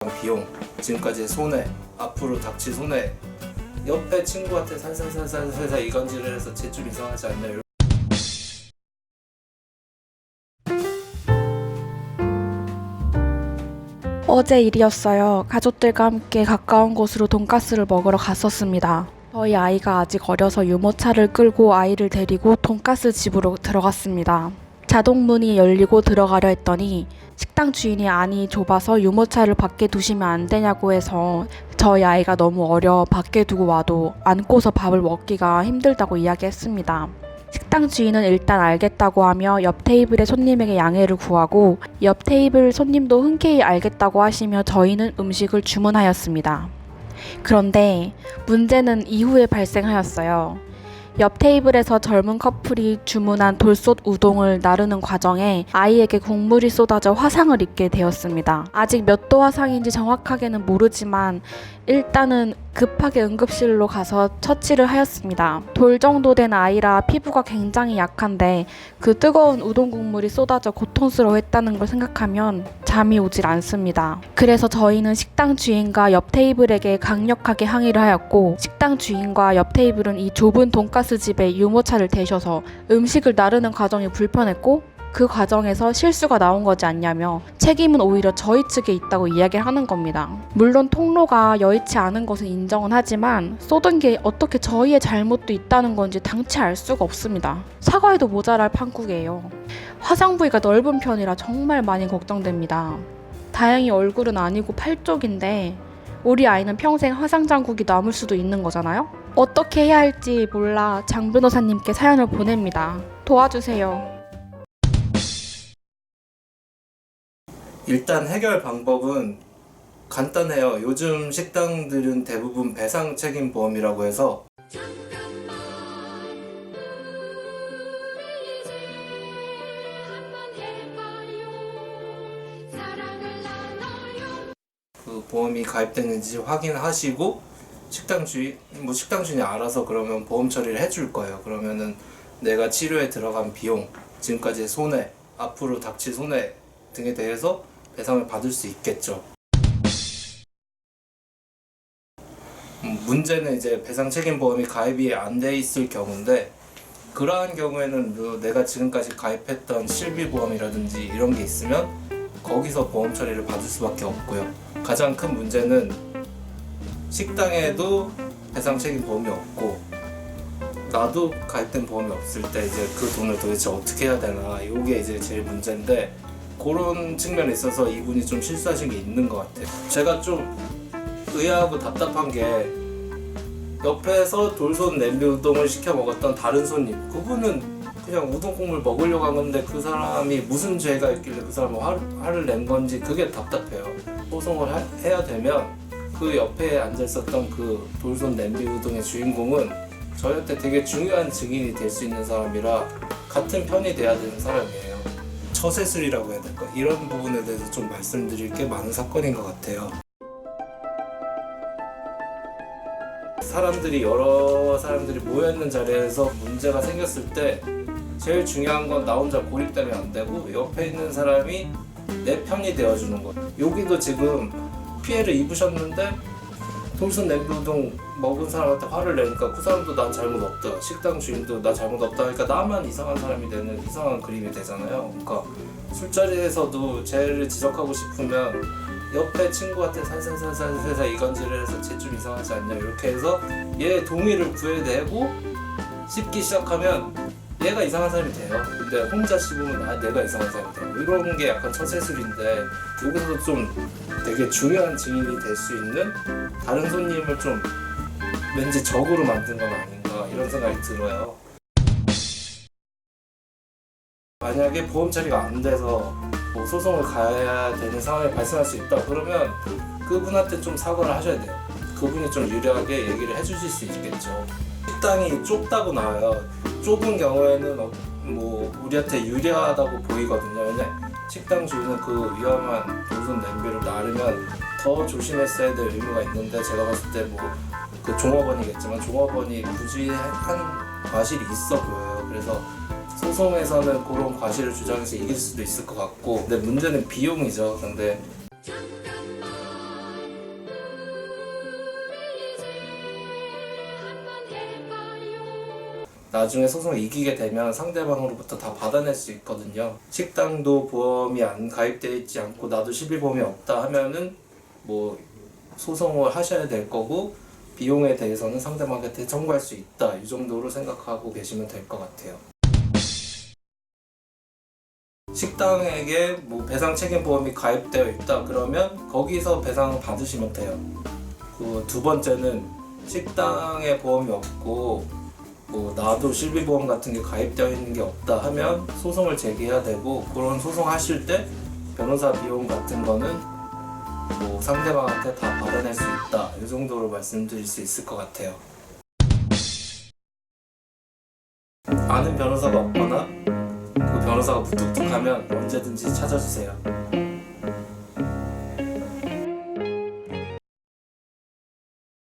들어간 비용, 지금까지의 손해, 앞으로 닥칠 손해, 옆에 친구한테 살살살살살살 이간질을 해서 쟤 좀 이상하지 않냐. 어제 일이었어요. 가족들과 함께 가까운 곳으로 돈가스를 먹으러 갔었습니다. 저희 아이가 아직 어려서 유모차를 끌고 아이를 데리고 돈가스 집으로 들어갔습니다. 자동문이 열리고 들어가려 했더니 식당 주인이 안이 좁아서 유모차를 밖에 두시면 안 되냐고 해서 저희 아이가 너무 어려 밖에 두고 와도 안고서 밥을 먹기가 힘들다고 이야기했습니다. 식당 주인은 일단 알겠다고 하며 옆 테이블의 손님에게 양해를 구하고 옆 테이블 손님도 흔쾌히 알겠다고 하시며 저희는 음식을 주문하였습니다. 그런데 문제는 이후에 발생하였어요. 옆 테이블에서 젊은 커플이 주문한 돌솥 우동을 나르는 과정에 아이에게 국물이 쏟아져 화상을 입게 되었습니다. 아직 몇 도 화상인지 정확하게는 모르지만 일단은 급하게 응급실로 가서 처치를 하였습니다. 돌 정도 된 아이라 피부가 굉장히 약한데 그 뜨거운 우동 국물이 쏟아져 고통스러워했다는 걸 생각하면 잠이 오질 않습니다. 그래서 저희는 식당 주인과 옆 테이블에게 강력하게 항의를 하였고, 식당 주인과 옆 테이블은 이 좁은 돈가스 집에 유모차를 대셔서 음식을 나르는 과정이 불편했고 그 과정에서 실수가 나온 거지 않냐며 책임은 오히려 저희 측에 있다고 이야기를 하는 겁니다. 물론 통로가 여의치 않은 것은 인정은 하지만 쏟은 게 어떻게 저희의 잘못도 있다는 건지 당최 알 수가 없습니다. 사과해도 모자랄 판국이에요. 화상 부위가 넓은 편이라 정말 많이 걱정됩니다. 다행히 얼굴은 아니고 팔 쪽인데 우리 아이는 평생 화상 자국이 남을 수도 있는 거잖아요? 어떻게 해야 할지 몰라 장 변호사님께 사연을 보냅니다. 도와주세요. 일단 해결 방법은 간단해요. 요즘 식당들은 대부분 배상 책임 보험이라고 해서 그 보험이 가입됐는지 확인하시고 식당 주인이 알아서 그러면 보험 처리를 해줄 거예요. 그러면은 내가 치료에 들어간 비용, 지금까지의 손해, 앞으로 닥칠 손해 등에 대해서 배상을 받을 수 있겠죠. 문제는 이제 배상 책임 보험이 가입이 안 돼 있을 경우인데, 그러한 경우에는 내가 지금까지 가입했던 실비보험이라든지 이런 게 있으면 거기서 보험 처리를 받을 수밖에 없고요. 가장 큰 문제는 식당에도 배상 책임 보험이 없고 나도 가입된 보험이 없을 때 이제 그 돈을 도대체 어떻게 해야 되나, 이게 이제 제일 문제인데, 그런 측면에 있어서 이분이 좀 실수하신 게 있는 것 같아요. 제가 좀 의아하고 답답한 게, 옆에서 돌솥 냄비 우동을 시켜 먹었던 다른 손님, 그분은 그냥 우동 국물 먹으려고 한 건데 그 사람이 무슨 죄가 있길래 그 사람은 화를 낸 건지 그게 답답해요. 소송을 해야 되면 그 옆에 앉아 있었던 그 돌솥 냄비 우동의 주인공은 저한테 되게 중요한 증인이 될 수 있는 사람이라 같은 편이 돼야 되는 사람이에요. 처세술이라고 해야 될까? 이런 부분에 대해서 좀 말씀드릴 게 많은 사건인 것 같아요. 여러 사람들이 모여있는 자리에서 문제가 생겼을 때 제일 중요한 건 나 혼자 고립되면 안 되고 옆에 있는 사람이 내 편이 되어주는 거. 여기도 지금 피해를 입으셨는데 돌솥 냄비 우동 먹은 사람한테 화를 내니까 그 사람도 난 잘못 없다, 식당 주인도 나 잘못 없다 하니까 나만 이상한 사람이 되는 이상한 그림이 되잖아요. 그러니까 술자리에서도 죄를 지적하고 싶으면 옆에 친구한테 살살살살살살 이간질을 해서 쟤 좀 이상하지 않냐 이렇게 해서 얘 동의를 구해내고 씹기 시작하면 얘가 이상한 사람이 돼요. 근데 혼자 씹으면 내가 이상한 사람이 돼요. 이런 게 약간 처세술인데, 여기서도 좀 되게 중요한 증인이 될 수 있는 다른 손님을 좀 왠지 적으로 만든 건 아닌가 이런 생각이 들어요. 만약에 보험 처리가 안 돼서 뭐 소송을 가야 되는 상황이 발생할 수 있다 그러면 그분한테 좀 사과를 하셔야 돼요. 그분이 좀 유리하게 얘기를 해주실 수 있겠죠. 식당이 좁다고 나와요. 좁은 경우에는 뭐 우리한테 유리하다고 보이거든요. 왜냐, 식당 주인은 그 위험한 돌솥 냄비를 나르면 더 조심했어야 될 의무가 있는데, 제가 봤을 때 뭐 그 종업원이겠지만 종업원이 굳이 한 과실이 있어 보여요. 그래서 소송에서는 그런 과실을 주장해서 이길 수도 있을 것 같고, 근데 문제는 비용이죠. 근데 나중에 소송을 이기게 되면 상대방으로부터 다 받아낼 수 있거든요. 식당도 보험이 안 가입되어 있지 않고 나도 실비보험이 없다 하면은 뭐 소송을 하셔야 될 거고, 비용에 대해서는 상대방한테 청구할 수 있다, 이 정도로 생각하고 계시면 될 것 같아요. 식당에게 뭐 배상 책임 보험이 가입되어 있다 그러면 거기서 배상을 받으시면 돼요. 그 두 번째는 식당에 보험이 없고 뭐 나도 실비보험 같은 게 가입되어 있는 게 없다 하면 소송을 제기해야 되고, 그런 소송 하실 때 변호사 비용 같은 거는 뭐 상대방한테 다 받아낼 수 있다, 이 정도로 말씀드릴 수 있을 것 같아요. 아는 변호사가 없거나 그 변호사가 무뚝뚝하면 언제든지 찾아주세요.